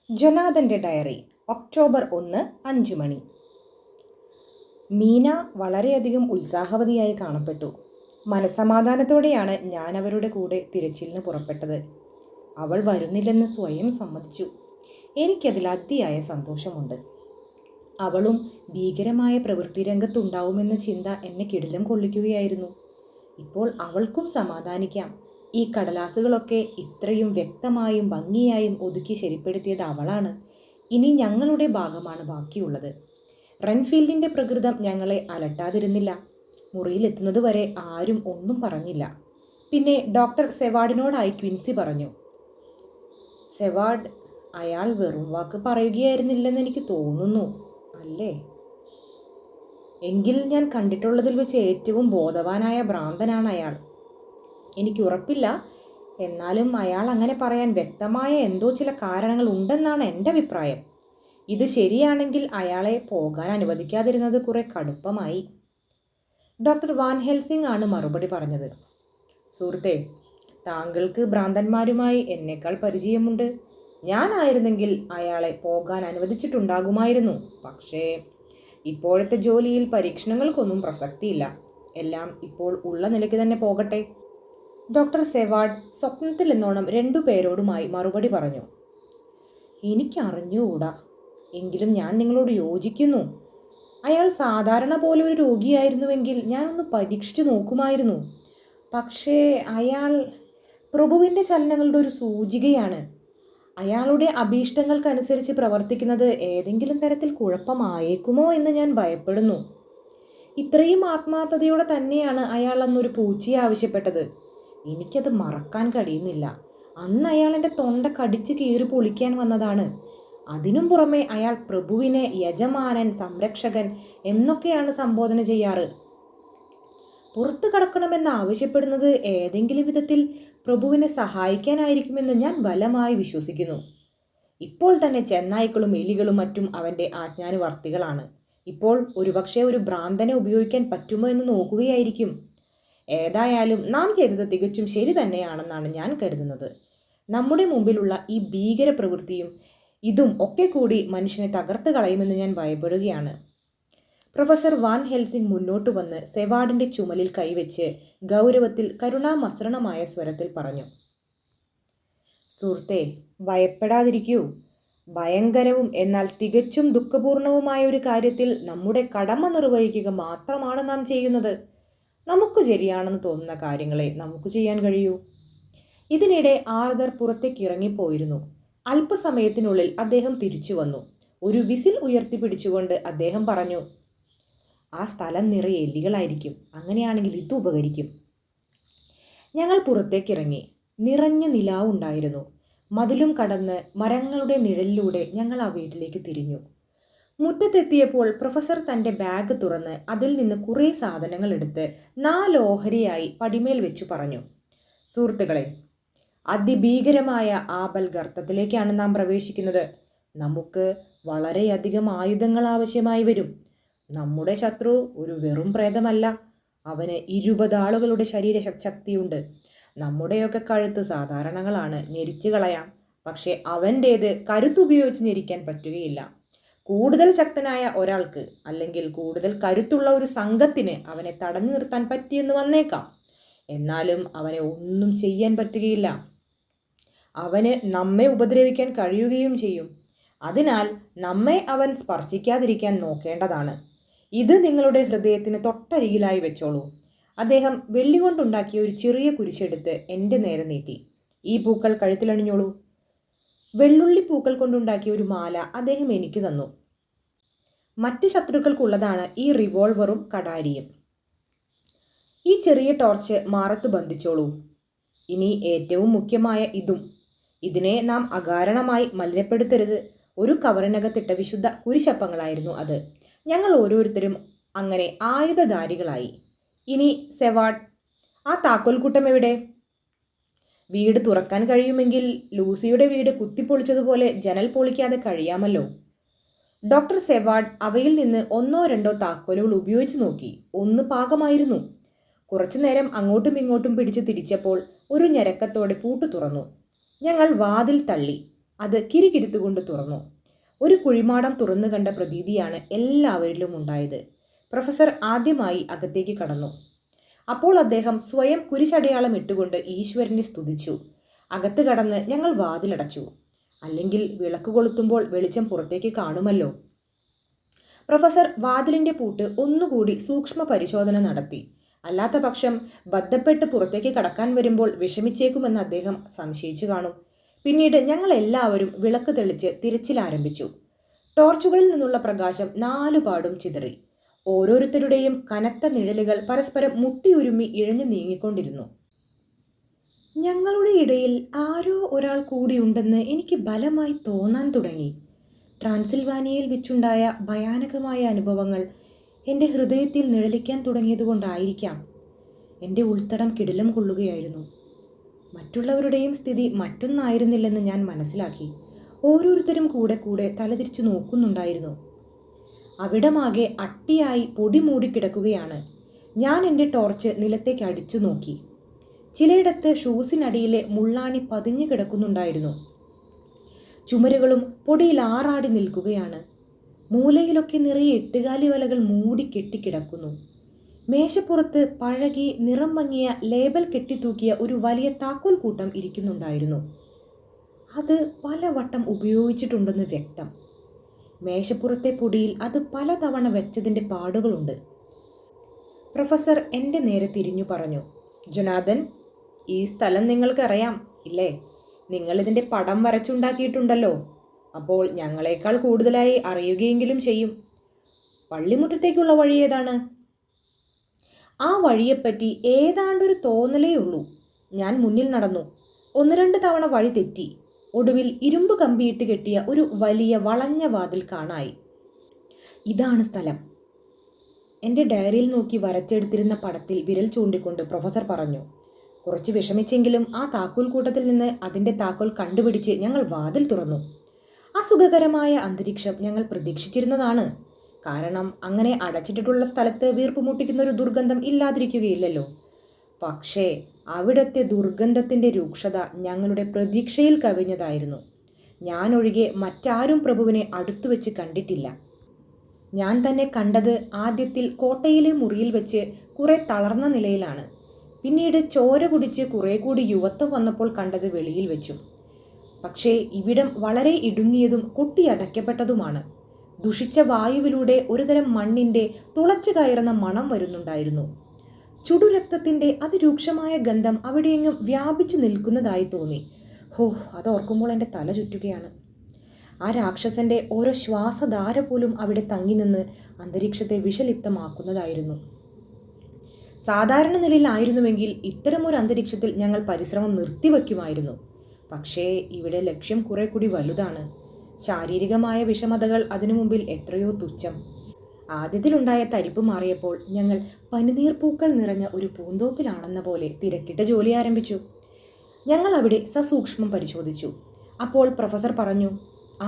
ജൊനാഥൻ്റെ diary October 1 5 മണി. മീന വളരെയധികം ഉത്സാഹവതിയായി കാണപ്പെട്ടു. മനസ്സമാധാനത്തോടെയാണ് ഞാൻ അവരുടെ കൂടെ തിരച്ചിലിന് പുറപ്പെട്ടത്. അവൾ വരുന്നില്ലെന്ന് സ്വയം സമ്മതിച്ചു. എനിക്കതിൽ അതിയായ സന്തോഷമുണ്ട്. അവളും ഭീകരമായ പ്രവൃത്തി രംഗത്തുണ്ടാവുമെന്ന ചിന്ത എന്നെ കിടിലം കൊള്ളിക്കുകയായിരുന്നു. ഇപ്പോൾ അവൾക്കും സമാധാനിക്കാം. ഈ കടലാസുകളൊക്കെ ഇത്രയും വ്യക്തമായും ഭംഗിയായും ഒതുക്കി ശരിപ്പെടുത്തിയത് അവളാണ്. ഇനി ഞങ്ങളുടെ ഭാഗമാണ് ബാക്കിയുള്ളത്. റെൻഫീൽഡിൻ്റെ പ്രകൃതം ഞങ്ങളെ അലട്ടാതിരുന്നില്ല. മുറിയിലെത്തുന്നത് വരെ ആരും ഒന്നും പറഞ്ഞില്ല. പിന്നെ ഡോക്ടർ സെവാർഡിനോടായി ക്വിൻസി പറഞ്ഞു, സെവാർഡ്, അയാൾ വെറും വാക്ക് പറയുകയായിരുന്നില്ലെന്ന് എനിക്ക് തോന്നുന്നു, അല്ലേ? എങ്കിൽ ഞാൻ കണ്ടിട്ടുള്ളതിൽ വെച്ച് ഏറ്റവും ബോധവാനായ ഭ്രാന്തനാണ് അയാൾ. എനിക്കുറപ്പില്ല, എന്നാലും അയാൾ അങ്ങനെ പറയാൻ വ്യക്തമായ എന്തോ ചില കാരണങ്ങൾ ഉണ്ടെന്നാണ് എൻ്റെ അഭിപ്രായം. ഇത് ശരിയാണെങ്കിൽ അയാളെ പോകാൻ അനുവദിക്കാതിരുന്നത് കുറെ കടുപ്പമായി. ഡോക്ടർ വാൻ ഹെൽസിംഗ് ആണ് മറുപടി പറഞ്ഞത്. സുഹൃത്തെ, താങ്കൾക്ക് ഭ്രാന്തന്മാരുമായി എന്നേക്കാൾ പരിചയമുണ്ട്. ഞാനായിരുന്നെങ്കിൽ അയാളെ പോകാൻ അനുവദിച്ചിട്ടുണ്ടാകുമായിരുന്നു. പക്ഷേ ഇപ്പോഴത്തെ ജോലിയിൽ പരീക്ഷണങ്ങൾക്കൊന്നും പ്രസക്തിയില്ല. എല്ലാം ഇപ്പോൾ ഉള്ള നിലയ്ക്ക് തന്നെ പോകട്ടെ. ഡോക്ടർ സെവാർഡ് സ്വപ്നത്തിൽ എന്നോണം 2 പേരോടുമായി മറുപടി പറഞ്ഞു. എനിക്കറിഞ്ഞുകൂടാ, എങ്കിലും ഞാൻ നിങ്ങളോട് യോജിക്കുന്നു. അയാൾ സാധാരണ പോലെ ഒരു രോഗിയായിരുന്നുവെങ്കിൽ ഞാനൊന്ന് പരീക്ഷിച്ചു നോക്കുമായിരുന്നു. പക്ഷേ അയാൾ പ്രഭുവിൻ്റെ ചലനങ്ങളുടെ ഒരു സൂചികയാണ്. അയാളുടെ അഭീഷ്ടങ്ങൾക്കനുസരിച്ച് പ്രവർത്തിക്കുന്നത് ഏതെങ്കിലും തരത്തിൽ കുഴപ്പമായേക്കുമോ എന്ന് ഞാൻ ഭയപ്പെടുന്നു. ഇത്രയും ആത്മാർത്ഥതയോടെ തന്നെയാണ് അയാൾ അന്നൊരു പൂച്ചയെ ആവശ്യപ്പെട്ടത്. എനിക്കത് മറക്കാൻ കഴിയുന്നില്ല. അന്ന് അയാൾ എൻ്റെ തൊണ്ട കടിച്ച് കീറി പൊളിക്കാൻ വന്നതാണ്. അതിനും പുറമെ അയാൾ പ്രഭുവിനെ യജമാനൻ, സംരക്ഷകൻ എന്നൊക്കെയാണ് സംബോധന ചെയ്യാറ്. പുറത്തു കടക്കണമെന്ന് ആവശ്യപ്പെടുന്നത് ഏതെങ്കിലും വിധത്തിൽ പ്രഭുവിനെ സഹായിക്കാനായിരിക്കുമെന്ന് ഞാൻ ബലമായി വിശ്വസിക്കുന്നു. ഇപ്പോൾ തന്നെ ചെന്നായ്ക്കളും എലികളും മറ്റും അവൻ്റെ ആജ്ഞാനുവർത്തികളാണ്. ഇപ്പോൾ ഒരുപക്ഷെ ഒരു ഭ്രാന്തനെ ഉപയോഗിക്കാൻ പറ്റുമോ എന്ന് നോക്കുകയായിരിക്കും. ഏതായാലും നാം ചെയ്തത് തികച്ചും ശരി തന്നെയാണെന്നാണ് ഞാൻ കരുതുന്നത്. നമ്മുടെ മുമ്പിലുള്ള ഈ ഭീകര പ്രവൃത്തിയും ഇതും ഒക്കെ കൂടി മനുഷ്യനെ തകർത്ത് കളയുമെന്ന് ഞാൻ ഭയപ്പെടുകയാണ്. പ്രൊഫസർ വാൻ ഹെൽസിംഗ് മുന്നോട്ട് വന്ന് സെവാർഡിൻ്റെ ചുമലിൽ കൈവച്ച് ഗൗരവത്തിൽ കരുണാമസൃണമായ സ്വരത്തിൽ പറഞ്ഞു, സുഹൃത്തെ, ഭയപ്പെടാതിരിക്കൂ. ഭയങ്കരവും എന്നാൽ തികച്ചും ദുഃഖപൂർണവുമായ ഒരു കാര്യത്തിൽ നമ്മുടെ കടമ നിർവഹിക്കുക മാത്രമാണ് നാം ചെയ്യുന്നത്. നമുക്ക് ശരിയാണെന്ന് തോന്നുന്ന കാര്യങ്ങളെ നമുക്ക് ചെയ്യാൻ കഴിയൂ. ഇതിനിടെ ആർതർ പുറത്തേക്ക് ഇറങ്ങിപ്പോയിരുന്നു. അല്പസമയത്തിനുള്ളിൽ അദ്ദേഹം തിരിച്ചു വന്നു. ഒരു വിസിൽ ഉയർത്തിപ്പിടിച്ചുകൊണ്ട് അദ്ദേഹം പറഞ്ഞു, ആ സ്ഥലം നിറയെ എലികളായിരിക്കും. അങ്ങനെയാണെങ്കിൽ ഇത് ഉപകരിക്കും. ഞങ്ങൾ പുറത്തേക്കിറങ്ങി. നിറഞ്ഞ നിലാവുണ്ടായിരുന്നു. മതിലും കടന്ന് മരങ്ങളുടെ നിഴലിലൂടെ ഞങ്ങൾ ആ വീട്ടിലേക്ക് തിരിഞ്ഞു. മുറ്റത്തെത്തിയപ്പോൾ പ്രൊഫസർ തൻ്റെ ബാഗ് തുറന്ന് അതിൽ നിന്ന് കുറേ സാധനങ്ങൾ എടുത്ത് 4 ഓഹരിയായി പടിമേൽ വെച്ചു പറഞ്ഞു, സുഹൃത്തുക്കളെ, അതിഭീകരമായ ആപൽ ഗർത്തത്തിലേക്കാണ് നാം പ്രവേശിക്കുന്നത്. നമുക്ക് വളരെയധികം ആയുധങ്ങൾ ആവശ്യമായി വരും. നമ്മുടെ ശത്രു ഒരു വെറും പ്രേതമല്ല. അവന് 20 ആളുകളുടെ ശരീരശക്തിയുണ്ട്. നമ്മുടെയൊക്കെ കഴുത്ത് സാധാരണങ്ങളാണ്, ഞെരിച്ചു കളയാം. പക്ഷേ അവൻ്റേത് കരുത്തുപയോഗിച്ച് ഞെരിക്കാൻ പറ്റുകയില്ല. കൂടുതൽ ശക്തനായ ഒരാൾക്ക്, അല്ലെങ്കിൽ കൂടുതൽ കരുത്തുള്ള ഒരു സംഘത്തിന് അവനെ തടഞ്ഞു നിർത്താൻ പറ്റിയെന്ന് വന്നേക്കാം. എന്നാലും അവനെ ഒന്നും ചെയ്യാൻ പറ്റുകയില്ല. അവന് നമ്മെ ഉപദ്രവിക്കാൻ കഴിയുകയും ചെയ്യും. അതിനാൽ നമ്മെ അവൻ സ്പർശിക്കാതിരിക്കാൻ നോക്കേണ്ടതാണ്. ഇത് നിങ്ങളുടെ ഹൃദയത്തിന് തൊട്ടരികിലായി വെച്ചോളൂ. അദ്ദേഹം വെള്ളി കൊണ്ടുണ്ടാക്കിയ ഒരു ചെറിയ കുരിശെടുത്ത് എൻ്റെ നേരെ നീട്ടി. ഈ പൂക്കൾ കഴുത്തിലണിഞ്ഞോളൂ. വെള്ളുള്ളി പൂക്കൾ കൊണ്ടുണ്ടാക്കിയ ഒരു മാല അദ്ദേഹം എനിക്ക് തന്നു. മറ്റ് ശത്രുക്കൾക്കുള്ളതാണ് ഈ റിവോൾവറും കടാരിയും. ഈ ചെറിയ ടോർച്ച് മാറത്ത് ബന്ധിച്ചോളൂ. ഇനി ഏറ്റവും മുഖ്യമായ ഇതും. ഇതിനെ നാം അകാരണമായി മലിനപ്പെടുത്തരുത്. ഒരു കവറിനകത്തിട്ട വിശുദ്ധ കുരിശപ്പങ്ങളായിരുന്നു അത്. ഞങ്ങൾ ഓരോരുത്തരും അങ്ങനെ ആയുധധാരികളായി. ഇനി സെവാർഡ്, ആ താക്കോൽക്കൂട്ടം എവിടെ? വീട് തുറക്കാൻ കഴിയുമെങ്കിൽ ലൂസിയുടെ വീട് കുത്തിപ്പൊളിച്ചതുപോലെ ജനൽ പൊളിക്കാതെ കഴിയാമല്ലോ. ഡോക്ടർ സെവാർഡ് അവയിൽ നിന്ന് 1-2 താക്കോലുകൾ ഉപയോഗിച്ച് നോക്കി. 1 പാകമായിരുന്നു. കുറച്ചു നേരം അങ്ങോട്ടും ഇങ്ങോട്ടും പിടിച്ച് തിരിച്ചപ്പോൾ ഒരു ഞരക്കത്തോടെ പൂട്ട് തുറന്നു. ഞങ്ങൾ വാതിൽ തള്ളി. അത് കിരികിരുത്തുകൊണ്ട് തുറന്നു. ഒരു കുഴിമാടം തുറന്നു കണ്ട പ്രതീതിയാണ് എല്ലാവരിലും ഉണ്ടായത്. പ്രൊഫസർ ആദ്യമായി അകത്തേക്ക് കടന്നു. അപ്പോൾ അദ്ദേഹം സ്വയം കുരിശടയാളം ഇട്ടുകൊണ്ട് ഈശ്വരനെ സ്തുതിച്ചു. അകത്ത് കടന്ന് ഞങ്ങൾ വാതിലടച്ചു. അല്ലെങ്കിൽ വിളക്ക് കൊളുത്തുമ്പോൾ വെളിച്ചം പുറത്തേക്ക് കാണുമല്ലോ. പ്രൊഫസർ വാതിലിന്റെ പൂട്ട് ഒന്നുകൂടി സൂക്ഷ്മ പരിശോധന നടത്തി. അല്ലാത്ത പക്ഷം ബദ്ധപ്പെട്ട് പുറത്തേക്ക് കടക്കാൻ വരുമ്പോൾ വിഷമിച്ചേക്കുമെന്ന് അദ്ദേഹം സംശയിച്ചു കാണും. പിന്നീട് ഞങ്ങൾ എല്ലാവരും വിളക്ക് തെളിച്ച് തിരച്ചിൽ ആരംഭിച്ചു. ടോർച്ചുകളിൽ നിന്നുള്ള പ്രകാശം നാലുപാടും ചിതറി. ഓരോരുത്തരുടെയും കനത്ത നിഴലുകൾ പരസ്പരം മുട്ടിയുരുമ്മി ഇഴഞ്ഞു നീങ്ങിക്കൊണ്ടിരുന്നു. ഞങ്ങളുടെ ഇടയിൽ ആരോ ഒരാൾ കൂടിയുണ്ടെന്ന് എനിക്ക് ബലമായി തോന്നാൻ തുടങ്ങി. ട്രാൻസിൽവാനിയയിൽ വെച്ചുണ്ടായ ഭയാനകമായ അനുഭവങ്ങൾ എൻ്റെ ഹൃദയത്തിൽ നിഴലിക്കാൻ തുടങ്ങിയതുകൊണ്ടായിരിക്കാം. എൻ്റെ ഉൾത്തടം കിടിലം കൊള്ളുകയായിരുന്നു. മറ്റുള്ളവരുടെയും സ്ഥിതി മറ്റൊന്നായിരുന്നില്ലെന്ന് ഞാൻ മനസ്സിലാക്കി. ഓരോരുത്തരും കൂടെ കൂടെ തലതിരിച്ചു നോക്കുന്നുണ്ടായിരുന്നു. അവിടമാകെ അട്ടിയായി പൊടി മൂടിക്കിടക്കുകയാണ്. ഞാൻ എൻ്റെ ടോർച്ച് നിലത്തേക്ക് അടിച്ചു നോക്കി. ചിലയിടത്ത് ഷൂസിനടിയിലെ മുള്ളാണി പതിഞ്ഞു കിടക്കുന്നുണ്ടായിരുന്നു. ചുമരുകളും പൊടിയിൽ ആറാടി നിൽക്കുകയാണ്. മൂലയിലൊക്കെ നിറയെ എട്ടുകാലി വലകൾ മൂടി കെട്ടിക്കിടക്കുന്നു. മേശപ്പുറത്ത് പഴകി നിറം മങ്ങിയ ലേബൽ കെട്ടിത്തൂക്കിയ ഒരു വലിയ താക്കോൽ കൂട്ടം ഇരിക്കുന്നുണ്ടായിരുന്നു. അത് പലവട്ടം ഉപയോഗിച്ചിട്ടുണ്ടെന്ന് വ്യക്തം. മേശപ്പുറത്തെ പൊടിയിൽ അത് പലതവണ വെച്ചതിൻ്റെ പാടുകളുണ്ട്. പ്രൊഫസർ എൻ്റെ നേരെ തിരിഞ്ഞു പറഞ്ഞു, ജൊനാഥൻ, ഈ സ്ഥലം നിങ്ങൾക്കറിയാം ഇല്ലേ? നിങ്ങളിതിൻ്റെ പടം വരച്ചുണ്ടാക്കിയിട്ടുണ്ടല്ലോ. അപ്പോൾ ഞങ്ങളെക്കാൾ കൂടുതലായി അറിയുകയെങ്കിലും ചെയ്യും. പള്ളിമുറ്റത്തേക്കുള്ള വഴി ഏതാണ്? ആ വഴിയെപ്പറ്റി ഏതാണ്ടൊരു തോന്നലേ ഉള്ളൂ. ഞാൻ മുന്നിൽ നടന്നു. 1-2 തവണ വഴി തെറ്റി. ഒടുവിൽ ഇരുമ്പ് കമ്പിയിട്ട് കെട്ടിയ ഒരു വലിയ വളഞ്ഞ വാതിൽ കാണായി. ഇതാണ് സ്ഥലം. എൻ്റെ ഡയറിയിൽ നോക്കി വരച്ചെടുത്തിരുന്ന പടത്തിൽ വിരൽ ചൂണ്ടിക്കൊണ്ട് പ്രൊഫസർ പറഞ്ഞു. കുറച്ച് വിഷമിച്ചെങ്കിലും ആ താക്കോൽ കൂട്ടത്തിൽ നിന്ന് അതിൻ്റെ താക്കോൽ കണ്ടുപിടിച്ച് ഞങ്ങൾ വാതിൽ തുറന്നു. അസുഖകരമായ അന്തരീക്ഷം ഞങ്ങൾ പ്രതീക്ഷിച്ചിരുന്നതാണ്. കാരണം അങ്ങനെ അടച്ചിട്ടിട്ടുള്ള സ്ഥലത്ത് വീർപ്പ് മുട്ടിക്കുന്ന ഒരു ദുർഗന്ധം ഇല്ലാതിരിക്കുകയില്ലല്ലോ. പക്ഷേ അവിടുത്തെ ദുർഗന്ധത്തിൻ്റെ രൂക്ഷത ഞങ്ങളുടെ പ്രതീക്ഷയിൽ കവിഞ്ഞതായിരുന്നു. ഞാനൊഴികെ മറ്റാരും പ്രഭുവിനെ അടുത്തു വെച്ച് കണ്ടിട്ടില്ല. ഞാൻ തന്നെ കണ്ടത് ആദ്യത്തിൽ കോട്ടയിലെ മുറിയിൽ വെച്ച് കുറെ തളർന്ന നിലയിലാണ്. പിന്നീട് ചോര കുടിച്ച് കുറെ കൂടി യുവത്വം വന്നപ്പോൾ കണ്ടത് വെളിയിൽ വെച്ചു. പക്ഷേ ഇവിടം വളരെ ഇടുങ്ങിയതും കൊട്ടിയടയ്ക്കപ്പെട്ടതുമാണ്. ദുഷിച്ച വായുവിലൂടെ ഒരുതരം മണ്ണിൻ്റെ തുളച്ചു കയറുന്ന മണം വരുന്നുണ്ടായിരുന്നു. ചുടുരക്തത്തിൻ്റെ അതിരൂക്ഷമായ ഗന്ധം അവിടെയെങ്ങും വ്യാപിച്ചു നിൽക്കുന്നതായി തോന്നി. അതോർക്കുമ്പോൾ എൻ്റെ തല ചുറ്റുകയാണ്. ആ രാക്ഷസൻ്റെ ഓരോ ശ്വാസധാര പോലും അവിടെ തങ്ങി നിന്ന് അന്തരീക്ഷത്തെ വിഷലിപ്തമാക്കുന്നതായിരുന്നു. സാധാരണ നിലയിലായിരുന്നുവെങ്കിൽ ഇത്തരമൊരു അന്തരീക്ഷത്തിൽ ഞങ്ങൾ പരിശ്രമം നിർത്തിവെക്കുമായിരുന്നു. പക്ഷേ ഇവിടെ ലക്ഷ്യം കുറെ കൂടി വലുതാണ്. ശാരീരികമായ വിഷമതകൾ അതിനു മുമ്പിൽ എത്രയോ തുച്ഛം. ആദ്യത്തിലുണ്ടായ തരിപ്പ് മാറിയപ്പോൾ ഞങ്ങൾ പനിനീർപ്പൂക്കൾ നിറഞ്ഞ ഒരു പൂന്തോപ്പിലാണെന്ന പോലെ തിരക്കിട്ട ജോലി ആരംഭിച്ചു. ഞങ്ങൾ അവിടെ സസൂക്ഷ്മം പരിശോധിച്ചു. അപ്പോൾ പ്രൊഫസർ പറഞ്ഞു,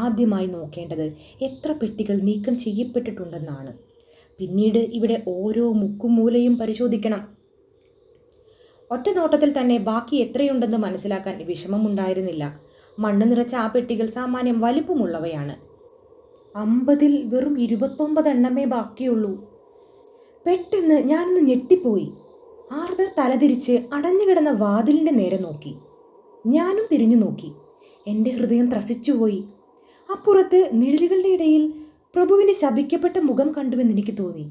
ആദ്യമായി നോക്കേണ്ടത് എത്ര പെട്ടികൾ നീക്കം ചെയ്യപ്പെട്ടിട്ടുണ്ടെന്നാണ്. പിന്നീട് ഇവിടെ ഓരോ മുക്കും മൂലയും പരിശോധിക്കണം. ഒറ്റ നോട്ടത്തിൽ തന്നെ ബാക്കി എത്രയുണ്ടെന്ന് മനസ്സിലാക്കാൻ വിഷമമുണ്ടായിരുന്നില്ല. മണ്ണ് നിറച്ച ആ പെട്ടികൾ സാമാന്യം വലിപ്പമുള്ളവയാണ്. 50-ൽ വെറും 29 എണ്ണമേ ബാക്കിയുള്ളൂ. പെട്ടെന്ന് ഞാനൊന്ന് ഞെട്ടിപ്പോയി. ആർദർ തലതിരിച്ച് അടഞ്ഞുകിടന്ന വാതിലിൻ്റെ നേരെ നോക്കി. ഞാനും തിരിഞ്ഞു നോക്കി. എൻ്റെ ഹൃദയം ത്രസിച്ചുപോയി. അപ്പുറത്ത് നിഴലുകളുടെ ഇടയിൽ പ്രഭുവിൻ്റെ ശപിക്കപ്പെട്ട മുഖം കണ്ടുവെന്ന് എനിക്ക് തോന്നി.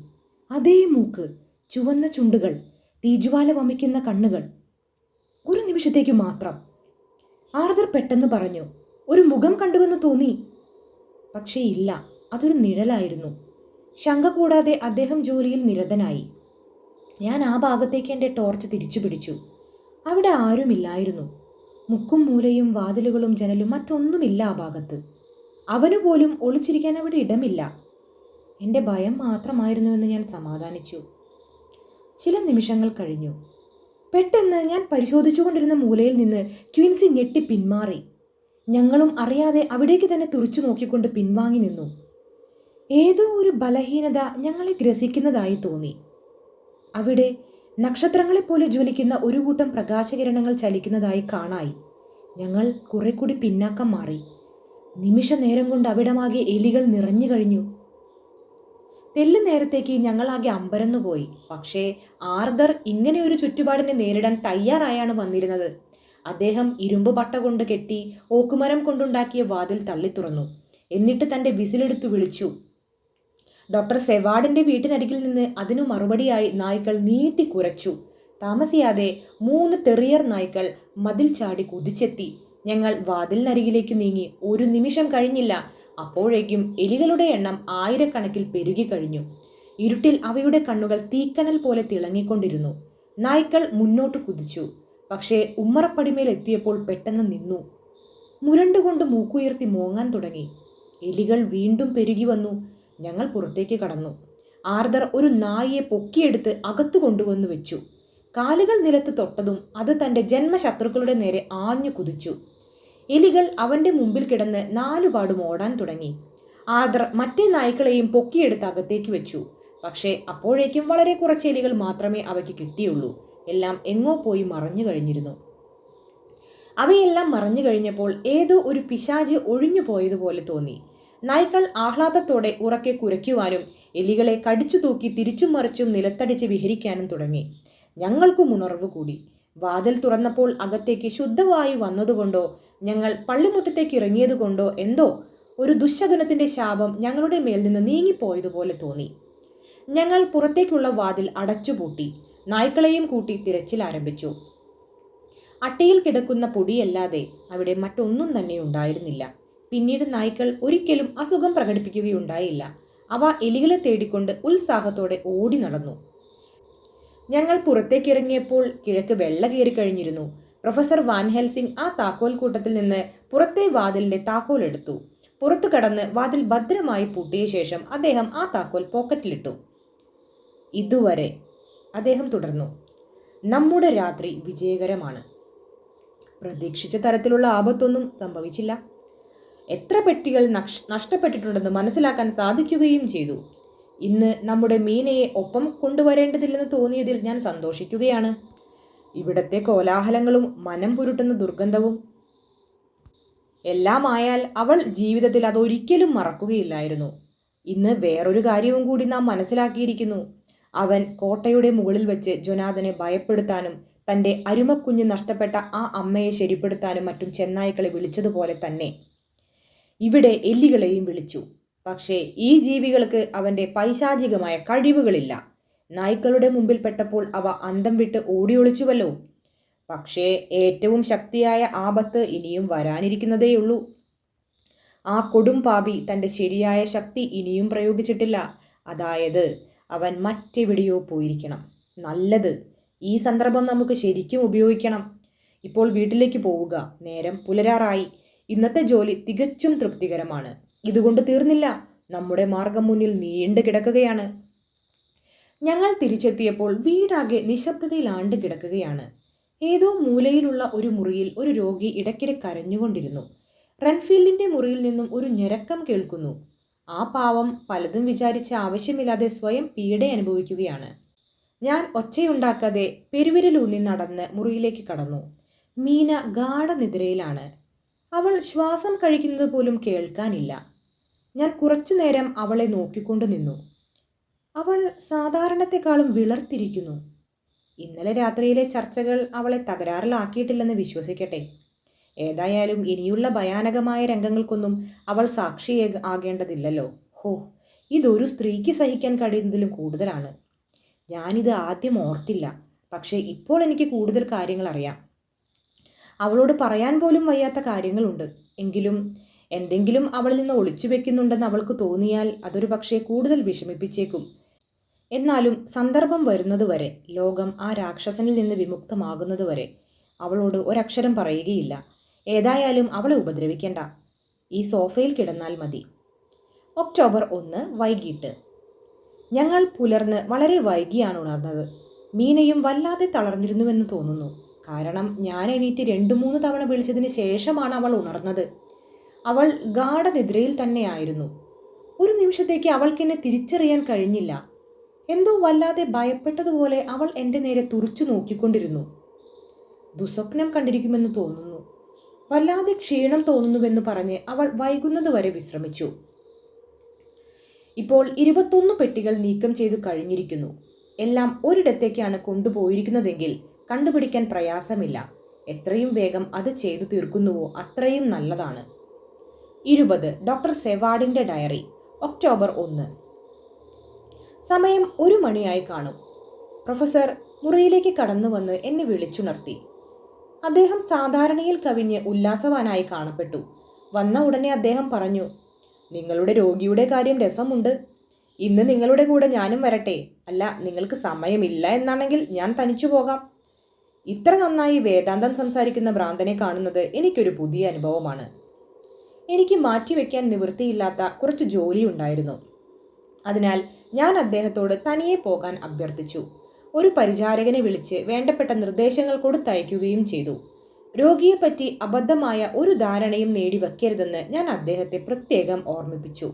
അതേ മൂക്ക്, ചുവന്ന ചുണ്ടുകൾ, തീജ്വാല വമിക്കുന്ന കണ്ണുകൾ. ഒരു നിമിഷത്തേക്ക് മാത്രം. ആർദർ പെട്ടെന്ന് പറഞ്ഞു, ഒരു മുഖം കണ്ടുവെന്ന് തോന്നി. പക്ഷേ ഇല്ല, അതൊരു നിഴലായിരുന്നു. ശങ്ക കൂടാതെ അദ്ദേഹം ജോലിയിൽ നിരതനായി. ഞാൻ ആ ഭാഗത്തേക്ക് എൻ്റെ ടോർച്ച് തിരിച്ചു പിടിച്ചു. അവിടെ ആരുമില്ലായിരുന്നു. മുക്കും മൂലയും വാതിലുകളും ജനലും മറ്റൊന്നുമില്ല ആ ഭാഗത്ത്. അവനു പോലും ഒളിച്ചിരിക്കാൻ അവിടെ ഇടമില്ല. എൻ്റെ ഭയം മാത്രമായിരുന്നുവെന്ന് ഞാൻ സമാധാനിച്ചു. ചില നിമിഷങ്ങൾ കഴിഞ്ഞു. പെട്ടെന്ന് ഞാൻ പരിശോധിച്ചുകൊണ്ടിരുന്ന മൂലയിൽ നിന്ന് ക്വിൻസി ഞെട്ടി പിന്മാറി. ഞങ്ങളും അറിയാതെ അവിടേക്ക് തന്നെ തുറിച്ചു നോക്കിക്കൊണ്ട് പിൻവാങ്ങി നിന്നു. ഏതോ ഒരു ബലഹീനത ഞങ്ങളെ ഗ്രസിക്കുന്നതായി തോന്നി. അവിടെ നക്ഷത്രങ്ങളെപ്പോലെ ജ്വലിക്കുന്ന ഒരു കൂട്ടം പ്രകാശകിരണങ്ങൾ ചലിക്കുന്നതായി കാണായി. ഞങ്ങൾ കുറെ കൂടി പിന്നാക്കം മാറി. നിമിഷ നേരം കൊണ്ട് അവിടമാകെ എലികൾ നിറഞ്ഞു കഴിഞ്ഞു. തെല്ലു നേരത്തേക്ക് ഞങ്ങളാകെ അമ്പരന്നുപോയി. പക്ഷേ ആർതർ ഇങ്ങനെ ഒരു ചുറ്റുപാടിനെ നേരിടാൻ തയ്യാറായാണ് വന്നിരുന്നത്. അദ്ദേഹം ഇരുമ്പ് പട്ട കൊണ്ട് കെട്ടി ഓക്കുമരം കൊണ്ടുണ്ടാക്കിയ വാതിൽ തള്ളിത്തുറന്നു. എന്നിട്ട് തൻ്റെ വിസിലെടുത്തു വിളിച്ചു. ഡോക്ടർ സെവാർഡിന്റെ വീട്ടിനരികിൽ നിന്ന് അതിനു മറുപടിയായി നായ്ക്കൾ നീട്ടി കുരച്ചു. താമസിയാതെ 3 ടെറിയർ നായ്ക്കൾ മതിൽ ചാടി കുതിച്ചെത്തി. ഞങ്ങൾ വാതിലിനരികിലേക്ക് നീങ്ങി. ഒരു നിമിഷം കഴിഞ്ഞില്ല, അപ്പോഴേക്കും എലികളുടെ എണ്ണം ആയിരക്കണക്കിൽ പെരുകി കഴിഞ്ഞു. ഇരുട്ടിൽ അവയുടെ കണ്ണുകൾ തീക്കനൽ പോലെ തിളങ്ങിക്കൊണ്ടിരുന്നു. നായ്ക്കൾ മുന്നോട്ട് കുതിച്ചു. പക്ഷേ ഉമ്മറപ്പടിമേൽ എത്തിയപ്പോൾ പെട്ടെന്ന് നിന്നു. മുരണ്ടുകൊണ്ട് മൂക്കുയർത്തി മോങ്ങാൻ തുടങ്ങി. എലികൾ വീണ്ടും പെരുകി വന്നു. ഞങ്ങൾ പുറത്തേക്ക് കടന്നു. ആർതർ ഒരു നായയെ പൊക്കിയെടുത്ത് അകത്തു കൊണ്ടുവന്നു വെച്ചു. കാലുകൾ നിലത്ത് തൊട്ടതും അത് തൻ്റെ ജന്മശത്രുക്കളുടെ നേരെ ആഞ്ഞു കുതിച്ചു. എലികൾ അവൻ്റെ മുമ്പിൽ കിടന്ന് 4 പാടും ഓടാൻ തുടങ്ങി. ആർതർ മറ്റേ നായ്ക്കളെയും പൊക്കിയെടുത്ത് അകത്തേക്ക് വെച്ചു. പക്ഷേ അപ്പോഴേക്കും വളരെ കുറച്ച് എലികൾ മാത്രമേ അവയ്ക്ക് കിട്ടിയുള്ളൂ. എല്ലാം എങ്ങോ പോയി മറഞ്ഞു കഴിഞ്ഞിരുന്നു. അവയെല്ലാം മറഞ്ഞു കഴിഞ്ഞപ്പോൾ ഏതോ ഒരു പിശാച് ഒഴിഞ്ഞു പോയതുപോലെ തോന്നി. നായ്ക്കൾ ആഹ്ലാദത്തോടെ ഉറക്കെ കുരയ്ക്കുവാനും എലികളെ കടിച്ചു തൂക്കി തിരിച്ചും മറിച്ചും നിലത്തടിച്ച് വിഹരിക്കാനും തുടങ്ങി. ഞങ്ങൾക്കും ഉണർവ് കൂടി. വാതിൽ തുറന്നപ്പോൾ അകത്തേക്ക് ശുദ്ധവായു വന്നതുകൊണ്ടോ ഞങ്ങൾ പള്ളിമുറ്റത്തേക്ക് ഇറങ്ങിയതുകൊണ്ടോ എന്തോ ഒരു ദുശ്ശകുനത്തിൻ്റെ ശാപം ഞങ്ങളുടെ മേൽ നിന്ന് നീങ്ങിപ്പോയതുപോലെ തോന്നി. ഞങ്ങൾ പുറത്തേക്കുള്ള വാതിൽ അടച്ചുപൂട്ടി. നായ്ക്കളെയും കൂട്ടി തിരച്ചിൽ ആരംഭിച്ചു. അട്ടയിൽ കിടക്കുന്ന പൊടിയല്ലാതെ അവിടെ മറ്റൊന്നും തന്നെ ഉണ്ടായിരുന്നില്ല. പിന്നീട് നായ്ക്കൾ ഒരിക്കലും അസുഖം പ്രകടിപ്പിക്കുകയുണ്ടായില്ല. അവ എലികളെ തേടിക്കൊണ്ട് ഉത്സാഹത്തോടെ ഓടി നടന്നു. ഞങ്ങൾ പുറത്തേക്കിറങ്ങിയപ്പോൾ കിഴക്ക് വെള്ള കയറി കഴിഞ്ഞിരുന്നു. പ്രൊഫസർ വാൻ ഹെൽസിംഗ് ആ താക്കോൽ കൂട്ടത്തിൽ നിന്ന് പുറത്തെ വാതിലിന്റെ താക്കോൽ എടുത്തു. പുറത്തു കടന്ന് വാതിൽ ഭദ്രമായി പൂട്ടിയ ശേഷം അദ്ദേഹം ആ താക്കോൽ പോക്കറ്റിലിട്ടു. ഇതുവരെ, അദ്ദേഹം തുടർന്നു, നമ്മുടെ രാത്രി വിജയകരമാണ്. പ്രതീക്ഷിച്ച തരത്തിലുള്ള ആപത്തൊന്നും സംഭവിച്ചില്ല. എത്ര പെട്ടികൾ നഷ്ടപ്പെട്ടിട്ടുണ്ടെന്ന് മനസ്സിലാക്കാൻ സാധിക്കുകയും ചെയ്തു. ഇന്ന് നമ്മുടെ മീനയെ ഒപ്പം കൊണ്ടുവരേണ്ടതില്ലെന്ന് തോന്നിയതിൽ ഞാൻ സന്തോഷിക്കുകയാണ്. ഇവിടത്തെ കോലാഹലങ്ങളും മനം പുരുട്ടുന്ന ദുർഗന്ധവും എല്ലാമായാൽ അവൾ ജീവിതത്തിൽ അതൊരിക്കലും മറക്കുകയില്ലായിരുന്നു. ഇന്ന് വേറൊരു കാര്യവും കൂടി നാം മനസ്സിലാക്കിയിരിക്കുന്നു. അവൻ കോട്ടയുടെ മുകളിൽ വെച്ച് ജൊനാഥനെ ഭയപ്പെടുത്താനും തൻ്റെ അരുമക്കുഞ്ഞ് നഷ്ടപ്പെട്ട ആ അമ്മയെ ശരിപ്പെടുത്താനും മറ്റും ചെന്നായ്ക്കളെ വിളിച്ചതുപോലെ തന്നെ ഇവിടെ എല്ലികളെയും വിളിച്ചു. പക്ഷേ ഈ ജീവികൾക്ക് അവൻ്റെ പൈശാചികമായ കഴിവുകളില്ല. നായ്ക്കളുടെ മുമ്പിൽ പെട്ടപ്പോൾ അവ അന്തം വിട്ട് ഓടിയൊളിച്ചുവല്ലോ. പക്ഷേ ഏറ്റവും ശക്തിയായ ആപത്ത് ഇനിയും വരാനിരിക്കുന്നതേയുള്ളൂ. ആ കൊടും പാപി തൻ്റെ ശരിയായ ശക്തി ഇനിയും പ്രയോഗിച്ചിട്ടില്ല. അതായത് അവൻ മറ്റെവിടെയോ പോയിരിക്കണം. നല്ലത്. ഈ സന്ദർഭം നമുക്ക് ശരിക്കും ഉപയോഗിക്കണം. ഇപ്പോൾ വീട്ടിലേക്ക് പോവുക. നേരം പുലരാറായി. ഇന്നത്തെ ജോലി തികച്ചും തൃപ്തികരമാണ്. ഇതുകൊണ്ട് തീർന്നില്ല. നമ്മുടെ മാർഗം മുന്നിൽ നീണ്ടു കിടക്കുകയാണ്. ഞങ്ങൾ തിരിച്ചെത്തിയപ്പോൾ വീടാകെ നിശബ്ദതയിലാണ്ട് കിടക്കുകയാണ്. ഏതോ മൂലയിലുള്ള ഒരു മുറിയിൽ ഒരു രോഗി ഇടയ്ക്കിടെ കരഞ്ഞുകൊണ്ടിരുന്നു. റൺഫീൽഡിന്റെ മുറിയിൽ നിന്നും ഒരു ഞരക്കം കേൾക്കുന്നു. ആ പാവം പലതും വിചാരിച്ച ആവശ്യമില്ലാതെ സ്വയം പീഡ അനുഭവിക്കുകയാണ്. ഞാൻ ഒച്ചയുണ്ടാക്കാതെ പെരുവിരലൂന്നി നടന്ന് മുറിയിലേക്ക് കടന്നു. മീന ഗാഢനിദ്രയിലാണ്. അവൾ ശ്വാസം കഴിക്കുന്നത് പോലും കേൾക്കാനില്ല. ഞാൻ കുറച്ചു നേരം അവളെ നോക്കിക്കൊണ്ടു നിന്നു. അവൾ സാധാരണത്തെക്കാളും വിളർത്തിരിക്കുന്നു. ഇന്നലെ രാത്രിയിലെ ചർച്ചകൾ അവളെ തകരാറിലാക്കിയിട്ടില്ലെന്ന് വിശ്വസിക്കട്ടെ. ഏതായാലും ഇനിയുള്ള ഭയാനകമായ രംഗങ്ങൾക്കൊന്നും അവൾ സാക്ഷി ആകേണ്ടതില്ലല്ലോ. ഹോ, ഇതൊരു സ്ത്രീക്ക് സഹിക്കാൻ കഴിയുന്നതിലും കൂടുതലാണ്. ഞാനിത് ആദ്യം ഓർത്തില്ല. പക്ഷേ ഇപ്പോൾ എനിക്ക് കൂടുതൽ കാര്യങ്ങൾ അറിയാം. അവളോട് പറയാൻ പോലും വയ്യാത്ത കാര്യങ്ങളുണ്ട്. എങ്കിലും എന്തെങ്കിലും അവളിൽ നിന്ന് ഒളിച്ചു വെക്കുന്നുണ്ടെന്ന് അവൾക്ക് തോന്നിയാൽ അതൊരു പക്ഷേ കൂടുതൽ വിഷമിപ്പിച്ചേക്കും. എന്നാലും സന്ദർഭം വരുന്നതുവരെ, ലോകം ആ രാക്ഷസനിൽ നിന്ന് വിമുക്തമാകുന്നതുവരെ അവളോട് ഒരക്ഷരം പറയുകയില്ല. ഏതായാലും അവളെ ഉപദ്രവിക്കേണ്ട. ഈ സോഫയിൽ കിടന്നാൽ മതി. ഒക്ടോബർ 1 വൈകിട്ട്. ഞങ്ങൾ പുലർന്ന് വളരെ വൈകിയാണ് ഉണർന്നത്. മീനയും വല്ലാതെ തളർന്നിരുന്നുവെന്ന് തോന്നുന്നു. കാരണം ഞാൻ എണീറ്റ് 2-3 തവണ വിളിച്ചതിന് ശേഷമാണ് അവൾ ഉണർന്നത്. അവൾ ഗാഢനിദ്രയിൽ തന്നെയായിരുന്നു. ഒരു നിമിഷത്തേക്ക് അവൾക്കെന്നെ തിരിച്ചറിയാൻ കഴിഞ്ഞില്ല. എന്തോ വല്ലാതെ ഭയപ്പെട്ടതുപോലെ അവൾ എൻ്റെ നേരെ തുറിച്ചു നോക്കിക്കൊണ്ടിരുന്നു. ദുസ്വപ്നം കണ്ടിരിക്കുമെന്ന് തോന്നുന്നു. വല്ലാതെ ക്ഷീണം തോന്നുന്നുവെന്ന് പറഞ്ഞ് അവൾ വൈകുന്നതുവരെ വിശ്രമിച്ചു. ഇപ്പോൾ 21 പെട്ടികൾ നീക്കം ചെയ്തു കഴിഞ്ഞിരിക്കുന്നു. എല്ലാം ഒരിടത്തേക്കാണ് കൊണ്ടുപോയിരിക്കുന്നതെങ്കിൽ കണ്ടുപിടിക്കാൻ പ്രയാസമില്ല. എത്രയും വേഗം അത് ചെയ്തു തീർക്കുന്നുവോ അത്രയും നല്ലതാണ്. 20 ഡോക്ടർ സെവാർഡിന്റെ ഡയറി, ഒക്ടോബർ 1. സമയം 1 മണിയായി കാണും. പ്രൊഫസർ മുറിയിലേക്ക് കടന്നു വന്ന് എന്നെ വിളിച്ചുണർത്തി. അദ്ദേഹം സാധാരണയിൽ കവിഞ്ഞ് ഉല്ലാസവാനായി കാണപ്പെട്ടു. വന്ന ഉടനെ അദ്ദേഹം പറഞ്ഞു, നിങ്ങളുടെ രോഗിയുടെ കാര്യം രസമുണ്ട്. ഇന്ന് നിങ്ങളുടെ കൂടെ ഞാനും വരട്ടെ? അല്ല, നിങ്ങൾക്ക് സമയമില്ല എന്നാണെങ്കിൽ ഞാൻ തനിച്ചു പോകാം. ഇത്ര നന്നായി വേദാന്തം സംസാരിക്കുന്ന ഭ്രാന്തനെ കാണുന്നത് എനിക്കൊരു പുതിയ അനുഭവമാണ്. എനിക്ക് മാറ്റിവെക്കാൻ നിവൃത്തിയില്ലാത്ത കുറച്ച് ജോലിയുണ്ടായിരുന്നു. അതിനാൽ ഞാൻ അദ്ദേഹത്തോട് തനിയെ പോകാൻ അഭ്യർത്ഥിച്ചു. ഒരു പരിചാരകനെ വിളിച്ച് വേണ്ടപ്പെട്ട നിർദ്ദേശങ്ങൾ കൊടുത്തയക്കുകയും ചെയ്തു. രോഗിയെപ്പറ്റി അബദ്ധമായ ഒരു ധാരണയും നേടിവെക്കരുതെന്ന് ഞാൻ അദ്ദേഹത്തെ പ്രത്യേകം ഓർമ്മിപ്പിച്ചു.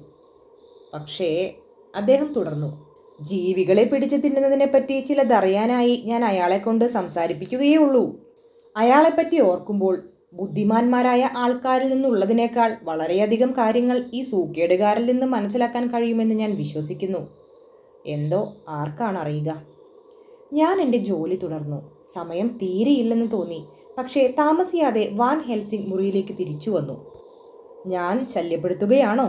പക്ഷേ അദ്ദേഹം തുടർന്നു, ജീവികളെ പിടിച്ചു തിന്നുന്നതിനെപ്പറ്റി ചിലതറിയാനായി ഞാൻ അയാളെ കൊണ്ട് സംസാരിപ്പിക്കുകയേ ഉള്ളൂ. അയാളെപ്പറ്റി ഓർക്കുമ്പോൾ ബുദ്ധിമാന്മാരായ ആൾക്കാരിൽ നിന്നുള്ളതിനേക്കാൾ വളരെയധികം കാര്യങ്ങൾ ഈ സൂക്കേടുകാരിൽ നിന്ന് മനസ്സിലാക്കാൻ കഴിയുമെന്ന് ഞാൻ വിശ്വസിക്കുന്നു. എന്തോ ആർക്കാണറിയുക. ഞാൻ എൻ്റെ ജോലി തുടർന്നു. സമയം തീരെയില്ലെന്ന് തോന്നി. പക്ഷേ താമസിയാതെ വാൻ ഹെൽസിംഗ് മുറിയിലേക്ക് തിരിച്ചു വന്നു. ഞാൻ ശല്യപ്പെടുത്തുകയാണോ?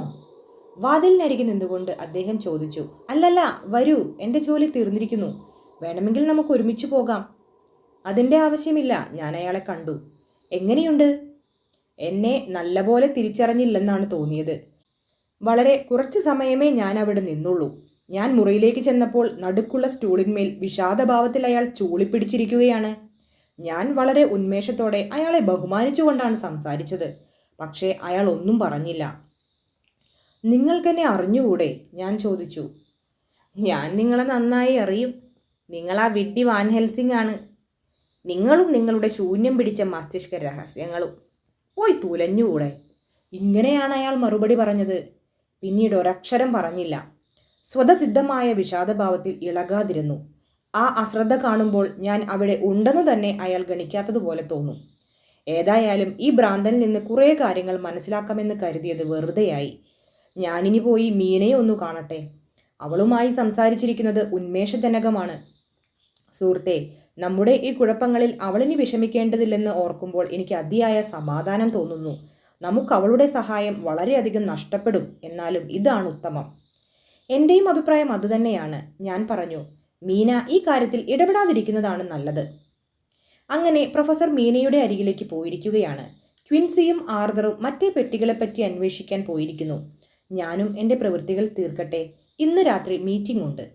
വാതിലിനരികെ നിന്നുകൊണ്ട് അദ്ദേഹം ചോദിച്ചു. അല്ലല്ല, വരൂ, എൻ്റെ ജോലി തീർന്നിരിക്കുന്നു. വേണമെങ്കിൽ നമുക്ക് ഒരുമിച്ച് പോകാം. അതിൻ്റെ ആവശ്യമില്ല. ഞാൻ അയാളെ കണ്ടു. എങ്ങനെയുണ്ട്? എന്നെ നല്ലപോലെ തിരിച്ചറിഞ്ഞില്ലെന്നാണ് തോന്നിയത്. വളരെ കുറച്ച് സമയമേ ഞാൻ അവിടെ നിന്നുള്ളൂ. ഞാൻ മുറിയിലേക്ക് ചെന്നപ്പോൾ നടുക്കുള്ള സ്റ്റൂളിന്മേൽ വിഷാദഭാവത്തിൽ അയാൾ ചൂളിപ്പിടിച്ചിരിക്കുകയാണ്. ഞാൻ വളരെ ഉന്മേഷത്തോടെ അയാളെ ബഹുമാനിച്ചുകൊണ്ടാണ് സംസാരിച്ചത്. പക്ഷേ അയാൾ ഒന്നും പറഞ്ഞില്ല. നിങ്ങൾക്കെന്നെ അറിഞ്ഞുകൂടെ? ഞാൻ ചോദിച്ചു. ഞാൻ നിങ്ങളെ നന്നായി അറിയും. നിങ്ങൾ ആ വിഡ്ഢി വാൻ ഹെൽസിംഗ് ആണ്. നിങ്ങളും നിങ്ങളുടെ ശൂന്യം പിടിച്ച മസ്തിഷ്ക രഹസ്യങ്ങളും. പോയി തുലഞ്ഞുകൂടെ? ഇങ്ങനെയാണ് അയാൾ മറുപടി പറഞ്ഞത്. പിന്നീട് ഒരക്ഷരം പറഞ്ഞില്ല. സ്വതസിദ്ധമായ വിഷാദഭാവത്തിൽ ഇളകാതിരുന്നു. ആ അശ്രദ്ധ കാണുമ്പോൾ ഞാൻ അവിടെ ഉണ്ടെന്ന് തന്നെ അയാൾ ഗണിക്കാത്തതുപോലെ തോന്നും. ഏതായാലും ഈ ഭ്രാന്തനിൽ നിന്ന് കുറേ കാര്യങ്ങൾ മനസ്സിലാക്കാമെന്ന് കരുതിയത് വെറുതെയായി. ഞാനിനി പോയി മീനയെ ഒന്നു കാണട്ടെ. അവളുമായി സംസാരിച്ചിരിക്കുന്നത് ഉന്മേഷജനകമാണ്. സുഹൃത്തെ, നമ്മുടെ ഈ കുഴപ്പങ്ങളിൽ അവളിനി വിഷമിക്കേണ്ടതില്ലെന്ന് ഓർക്കുമ്പോൾ എനിക്ക് അതിയായ സമാധാനം തോന്നുന്നു. നമുക്ക് അവളുടെ സഹായം വളരെയധികം നഷ്ടപ്പെടും. എന്നാലും ഇതാണ് ഉത്തമം. എൻ്റെയും അഭിപ്രായം അതുതന്നെയാണ്. ഞാൻ പറഞ്ഞു. മീന ഈ കാര്യത്തിൽ ഇടപെടാതിരിക്കുന്നതാണ് നല്ലത്. അങ്ങനെ പ്രൊഫസർ മീനയുടെ അരികിലേക്ക് പോയിരിക്കുകയാണ്. ക്വിൻസിയും ആർതറും മറ്റേ പെട്ടികളെപ്പറ്റി അന്വേഷിക്കാൻ പോയിരിക്കുന്നു. ഞാനും എൻ്റെ പ്രവൃത്തികൾ തീർക്കട്ടെ. ഇന്ന് രാത്രി മീറ്റിംഗ് ഉണ്ട്.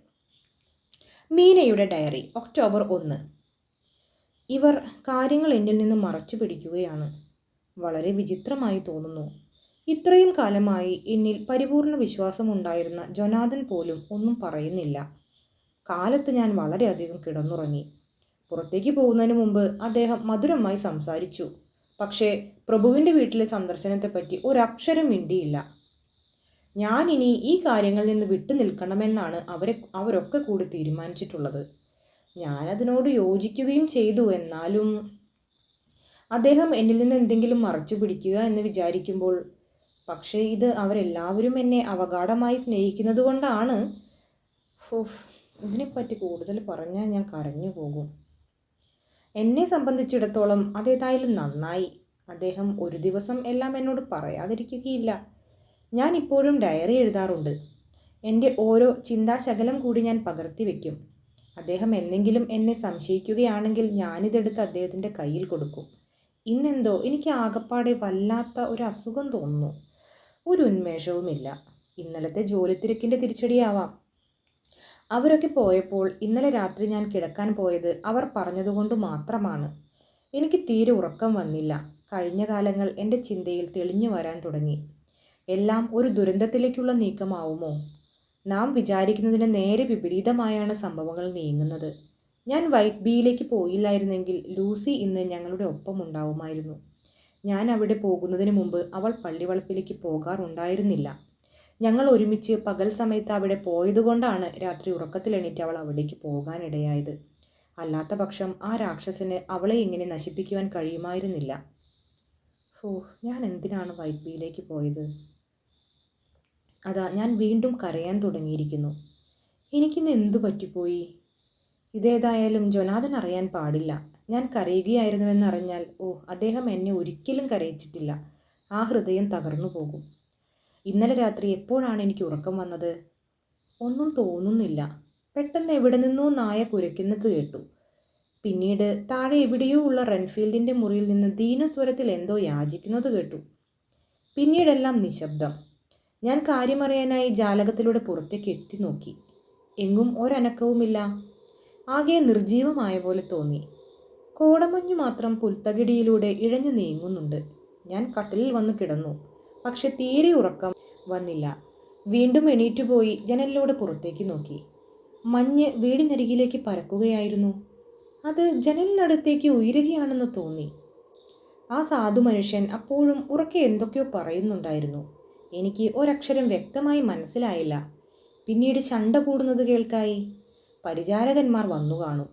മീനയുടെ ഡയറി, ഒക്ടോബർ 1. ഇവർ കാര്യങ്ങൾ എന്നിൽ നിന്ന് മറച്ചു പിടിക്കുകയാണ്. വളരെ വിചിത്രമായി തോന്നുന്നു. ഇത്രയും കാലമായി എന്നിൽ പരിപൂർണ വിശ്വാസമുണ്ടായിരുന്ന ജൊനാഥൻ പോലും ഒന്നും പറയുന്നില്ല. കാലത്ത് ഞാൻ വളരെയധികം കിടന്നുറങ്ങി. പുറത്തേക്ക് പോകുന്നതിന് മുമ്പ് അദ്ദേഹം മധുരമായി സംസാരിച്ചു. പക്ഷേ പ്രഭുവിൻ്റെ വീട്ടിലെ സന്ദർശനത്തെപ്പറ്റി ഒരക്ഷരം മിണ്ടിയില്ല. ഞാനിനി ഈ കാര്യങ്ങളിൽ നിന്ന് വിട്ടു നിൽക്കണമെന്നാണ് അവരൊക്കെ കൂടി തീരുമാനിച്ചിട്ടുള്ളത്. ഞാനതിനോട് യോജിക്കുകയും ചെയ്തു. എന്നാലും അദ്ദേഹം എന്നിൽ നിന്ന് എന്തെങ്കിലും മറച്ചു പിടിക്കുക എന്ന് വിചാരിക്കുമ്പോൾ, പക്ഷേ ഇത് അവരെല്ലാവരും എന്നെ അവഗാഢമായി സ്നേഹിക്കുന്നത് കൊണ്ടാണ്. ഇതിനെപ്പറ്റി കൂടുതൽ പറഞ്ഞാൽ ഞാൻ കരഞ്ഞു പോകും. എന്നെ സംബന്ധിച്ചിടത്തോളം അതേതായാലും നന്നായി. അദ്ദേഹം ഒരു ദിവസം എല്ലാം എന്നോട് പറയാതിരിക്കുകയില്ല. ഞാൻ ഇപ്പോഴും ഡയറി എഴുതാറുണ്ട്. എൻ്റെ ഓരോ ചിന്താശകലം കൂടി ഞാൻ പകർത്തി വയ്ക്കും. അദ്ദേഹം എന്തെങ്കിലും എന്നെ സംശയിക്കുകയാണെങ്കിൽ ഞാനിതെടുത്ത് അദ്ദേഹത്തിൻ്റെ കയ്യിൽ കൊടുക്കും. ഇന്നെന്തോ എനിക്ക് ആകപ്പാടെ വല്ലാത്ത ഒരു അസുഖം തോന്നുന്നു. ഒരു ഉന്മേഷവുമില്ല. ഇന്നലത്തെ ജോലിത്തിരക്കിൻ്റെ തിരിച്ചടിയാവാം. അവരൊക്കെ പോയപ്പോൾ ഇന്നലെ രാത്രി ഞാൻ കിടക്കാൻ പോയത് അവർ പറഞ്ഞതുകൊണ്ട് മാത്രമാണ്. എനിക്ക് തീരെ ഉറക്കം വന്നില്ല. കഴിഞ്ഞ കാലങ്ങൾ എൻ്റെ ചിന്തയിൽ തെളിഞ്ഞു വരാൻ തുടങ്ങി. എല്ലാം ഒരു ദുരന്തത്തിലേക്കുള്ള നീക്കമാവുമോ? നാം വിചാരിക്കുന്നതിന് നേരെ വിപരീതമായാണ് സംഭവങ്ങൾ നീങ്ങുന്നത്. ഞാൻ വൈറ്റ് ബീയിലേക്ക് പോയില്ലായിരുന്നെങ്കിൽ ലൂസി ഇന്ന് ഞങ്ങളുടെ ഒപ്പം ഉണ്ടാവുമായിരുന്നു. ഞാൻ അവിടെ പോകുന്നതിന് മുമ്പ് അവൾ പള്ളിവളപ്പിലേക്ക് പോകാറുണ്ടായിരുന്നില്ല. ഞങ്ങൾ ഒരുമിച്ച് പകൽ സമയത്ത് അവിടെ പോയതുകൊണ്ടാണ് രാത്രി ഉറക്കത്തിലെണീറ്റ് അവൾ അവിടേക്ക് പോകാനിടയായത്. അല്ലാത്ത പക്ഷം ആ രാക്ഷസന് അവളെ ഇങ്ങനെ നശിപ്പിക്കുവാൻ കഴിയുമായിരുന്നില്ല. ഓ, ഞാൻ എന്തിനാണ് വൈപ്പിയിലേക്ക് പോയത്? അതാ ഞാൻ വീണ്ടും കരയാൻ തുടങ്ങിയിരിക്കുന്നു. എനിക്കിന്ന് എന്തു പറ്റിപ്പോയി? ഇതേതായാലും ജൊനാഥൻ അറിയാൻ പാടില്ല. ഞാൻ കരയുകയായിരുന്നുവെന്നറിഞ്ഞാൽ അദ്ദേഹം എന്നെ ഒരിക്കലും കരയിച്ചിട്ടില്ല. ആ ഹൃദയം തകർന്നു പോകും. ഇന്നലെ രാത്രി എപ്പോഴാണ് എനിക്ക് ഉറക്കം വന്നത്? ഒന്നും തോന്നുന്നില്ല. പെട്ടെന്ന് എവിടെ നിന്നോ നായ കുരയ്ക്കുന്നത് കേട്ടു. പിന്നീട് താഴെ എവിടെയോ ഉള്ള റെൻഫീൽഡിൻ്റെ മുറിയിൽ നിന്ന് ദീനസ്വരത്തിൽ എന്തോ യാചിക്കുന്നത് കേട്ടു. പിന്നീടെല്ലാം നിശബ്ദം. ഞാൻ കാര്യമറിയാനായി ജാലകത്തിലൂടെ പുറത്തേക്ക് എത്തി നോക്കി. എങ്ങും ഒരനക്കവുമില്ല. ആകെ നിർജീവമായ പോലെ തോന്നി. കോടമഞ്ഞു മാത്രം പുൽത്തകിടിയിലൂടെ ഇഴഞ്ഞു നീങ്ങുന്നുണ്ട്. ഞാൻ കട്ടിലിൽ വന്ന് കിടന്നു. പക്ഷെ തീരെ ഉറക്കം വന്നില്ല. വീണ്ടും എണീറ്റുപോയി ജനലിലൂടെ പുറത്തേക്ക് നോക്കി. മഞ്ഞ് വീടിനരികിലേക്ക് പരക്കുകയായിരുന്നു. അത് ജനലിനടുത്തേക്ക് ഉയരുകയാണെന്ന് തോന്നി. ആ സാധു മനുഷ്യൻ അപ്പോഴും ഉറക്കെ എന്തൊക്കെയോ പറയുന്നുണ്ടായിരുന്നു. എനിക്ക് ഒരക്ഷരം വ്യക്തമായി മനസ്സിലായില്ല. പിന്നീട് ചണ്ട കൂടുന്നത് കേൾക്കായി. പരിചാരകന്മാർ വന്നു കാണും.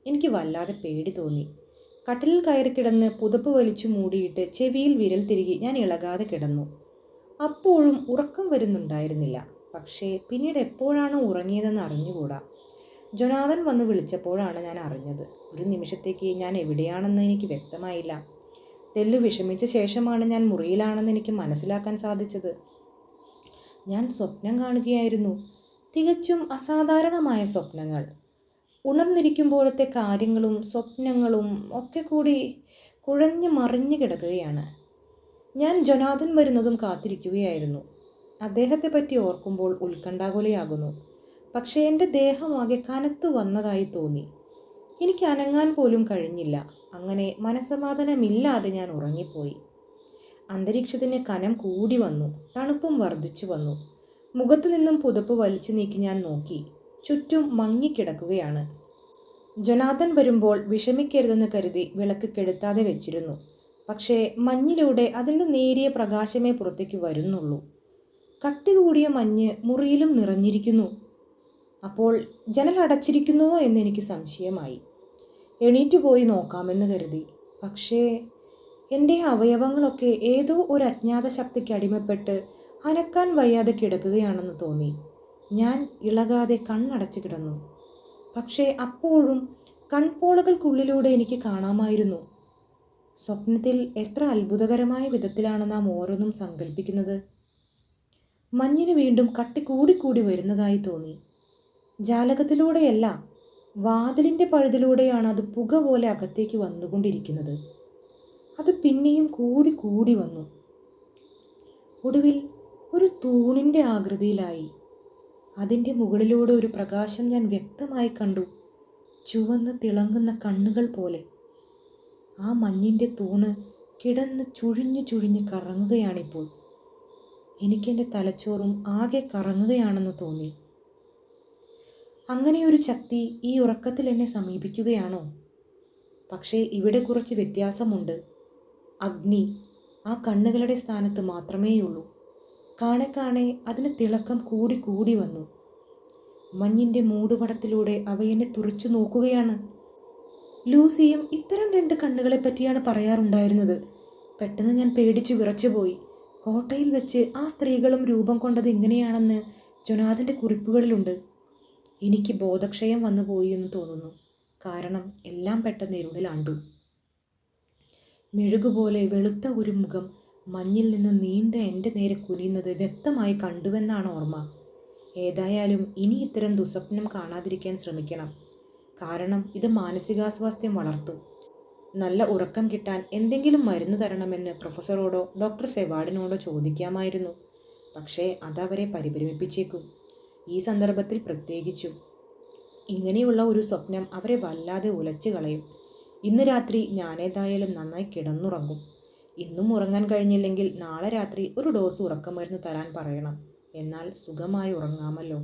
എനിക്ക് വല്ലാതെ പേടി തോന്നി. കട്ടിലിൽ കയറി കിടന്ന് പുതപ്പ് വലിച്ചു മൂടിയിട്ട് ചെവിയിൽ വിരൽ തിരുകി ഞാൻ ഇളകാതെ കിടന്നു. അപ്പോഴും ഉറക്കം വരുന്നുണ്ടായിരുന്നില്ല. പക്ഷേ പിന്നീട് എപ്പോഴാണ് ഉറങ്ങിയതെന്ന് അറിഞ്ഞുകൂടാ. ജൊനാഥൻ വന്ന് വിളിച്ചപ്പോഴാണ് ഞാൻ അറിഞ്ഞത്. ഒരു നിമിഷത്തേക്ക് ഞാൻ എവിടെയാണെന്ന് എനിക്ക് വ്യക്തമായില്ല. തെല്ലു വിഷമിച്ച ശേഷമാണ് ഞാൻ മുറിയിലാണെന്ന് എനിക്ക് മനസ്സിലാക്കാൻ സാധിച്ചത്. ഞാൻ സ്വപ്നം കാണുകയായിരുന്നു. തികച്ചും അസാധാരണമായ സ്വപ്നങ്ങൾ. ഉണർന്നിരിക്കുമ്പോഴത്തെ കാര്യങ്ങളും സ്വപ്നങ്ങളും ഒക്കെ കൂടി കുഴഞ്ഞു മറിഞ്ഞു കിടക്കുകയാണ്. ഞാൻ ജൊനാഥൻ വരുന്നതും കാത്തിരിക്കുകയായിരുന്നു. അദ്ദേഹത്തെ പറ്റി ഓർക്കുമ്പോൾ ഉത്കണ്ഠാകുലയാകുന്നു. പക്ഷേ എൻ്റെ ദേഹമാകെ കനത്തു വന്നതായി തോന്നി. എനിക്ക് അനങ്ങാൻ പോലും കഴിഞ്ഞില്ല. അങ്ങനെ മനസ്സമാധാനമില്ലാതെ ഞാൻ ഉറങ്ങിപ്പോയി. അന്തരീക്ഷത്തിന് കനം കൂടി വന്നു. തണുപ്പും വർദ്ധിച്ചു വന്നു. മുഖത്തു നിന്നും പുതപ്പ് വലിച്ചു നീക്കി ഞാൻ നോക്കി. ചുറ്റും മങ്ങിക്കിടക്കുകയാണ്. ജൊനാഥൻ വരുമ്പോൾ വിഷമിക്കരുതെന്ന് കരുതി വിളക്ക് കെടുത്താതെ വെച്ചിരുന്നു. പക്ഷേ മഞ്ഞിലൂടെ അതിൻ്റെ നേരിയ പ്രകാശമേ പുറത്തേക്ക് വരുന്നുള്ളൂ. കട്ടി കൂടിയ മഞ്ഞ് മുറിയിലും നിറഞ്ഞിരിക്കുന്നു. അപ്പോൾ ജനൽ അടച്ചിരിക്കുന്നുവോ എന്നെനിക്ക് സംശയമായി. എണീറ്റു പോയി നോക്കാമെന്ന് കരുതി. പക്ഷേ എൻ്റെ അവയവങ്ങളൊക്കെ ഏതോ ഒരു അജ്ഞാത ശക്തിക്ക് അടിമപ്പെട്ട് അനക്കാൻ വയ്യാതെ കിടക്കുകയാണെന്ന് തോന്നി. ഞാൻ ഇളകാതെ കണ്ണടച്ചു കിടന്നു. പക്ഷേ അപ്പോഴും കൺപോളകൾക്കുള്ളിലൂടെ എനിക്ക് കാണാമായിരുന്നു. സ്വപ്നത്തിൽ എത്ര അത്ഭുതകരമായ വിധത്തിലാണ് നാം ഓരോന്നും സങ്കല്പിക്കുന്നത്. മഞ്ഞിന് വീണ്ടും കട്ടി കൂടിക്കൂടി വരുന്നതായി തോന്നി. ജാലകത്തിലൂടെയല്ല, വാതിലിൻ്റെ പഴുതിലൂടെയാണ് അത് പുക പോലെ അകത്തേക്ക് വന്നുകൊണ്ടിരിക്കുന്നത്. അത് പിന്നെയും കൂടി കൂടി വന്നു. ഒടുവിൽ ഒരു തൂണിൻ്റെ ആകൃതിയിലായി. അതിൻ്റെ മുകളിലൂടെ ഒരു പ്രകാശം ഞാൻ വ്യക്തമായി കണ്ടു. ചുവന്ന് തിളങ്ങുന്ന കണ്ണുകൾ പോലെ. ആ മഞ്ഞിൻ്റെ തൂണ് കിടന്ന് ചുഴിഞ്ഞു ചുഴിഞ്ഞ് കറങ്ങുകയാണിപ്പോൾ. എനിക്കെൻ്റെ തലച്ചോറും ആകെ കറങ്ങുകയാണെന്ന് തോന്നി. അങ്ങനെയൊരു ശക്തി ഈ ഉറക്കത്തിൽ എന്നെ സമീപിക്കുകയാണോ? പക്ഷേ ഇവിടെ കുറച്ച് വ്യത്യാസമുണ്ട്. അഗ്നി ആ കണ്ണുകളുടെ സ്ഥാനത്ത് മാത്രമേയുള്ളൂ. കാണെ കാണെ അതിന് തിളക്കം കൂടി കൂടി വന്നു. മഞ്ഞിൻ്റെ മൂടുപടത്തിലൂടെ അവയെന്നെ തുറച്ചു നോക്കുകയാണ്. ലൂസിയും ഇത്തരം 2 കണ്ണുകളെ പറ്റിയാണ് പറയാറുണ്ടായിരുന്നത്. പെട്ടെന്ന് ഞാൻ പേടിച്ചു വിറച്ചുപോയി. കോട്ടയിൽ വെച്ച് ആ സ്ത്രീകളും രൂപം കൊണ്ടത് ഇങ്ങനെയാണെന്ന് ജൊനാഥൻ്റെ കുറിപ്പുകളിലുണ്ട്. എനിക്ക് ബോധക്ഷയം വന്നു പോയി എന്ന് തോന്നുന്നു. കാരണം എല്ലാം പെട്ടെന്ന് ഇരുളിലാണ്ടു. മെഴുകുപോലെ വെളുത്ത ഒരു മുഖം മഞ്ഞിൽ നിന്ന് നീണ്ട എൻ്റെ നേരെ കുനിയുന്നത് വ്യക്തമായി കണ്ടുവെന്നാണ് ഓർമ്മ. ഏതായാലും ഇനി ഇത്തരം ദുസ്വപ്നം കാണാതിരിക്കാൻ ശ്രമിക്കണം. കാരണം ഇത് മാനസികാസ്വാസ്ഥ്യം വളർത്തും. നല്ല ഉറക്കം കിട്ടാൻ എന്തെങ്കിലും മരുന്ന് തരണമെന്ന് പ്രൊഫസറോടോ ഡോക്ടർ സെവാർഡിനോടോ ചോദിക്കാമായിരുന്നു. പക്ഷേ അതവരെ പരിഭ്രമിപ്പിച്ചേക്കും. ഈ സന്ദർഭത്തിൽ പ്രത്യേകിച്ചും. ഇങ്ങനെയുള്ള ഒരു സ്വപ്നം അവരെ വല്ലാതെ ഉലച്ചു കളയും. ഇന്ന് രാത്രി ഞാനേതായാലും നന്നായി കിടന്നുറങ്ങും. ഇന്നും ഉറങ്ങാൻ കഴിഞ്ഞില്ലെങ്കിൽ നാളെ രാത്രി ഒരു ഡോസ് ഉറക്കമരുന്ന് തരാൻ പറയണം. എന്നാൽ സുഖമായി ഉറങ്ങാമല്ലോ.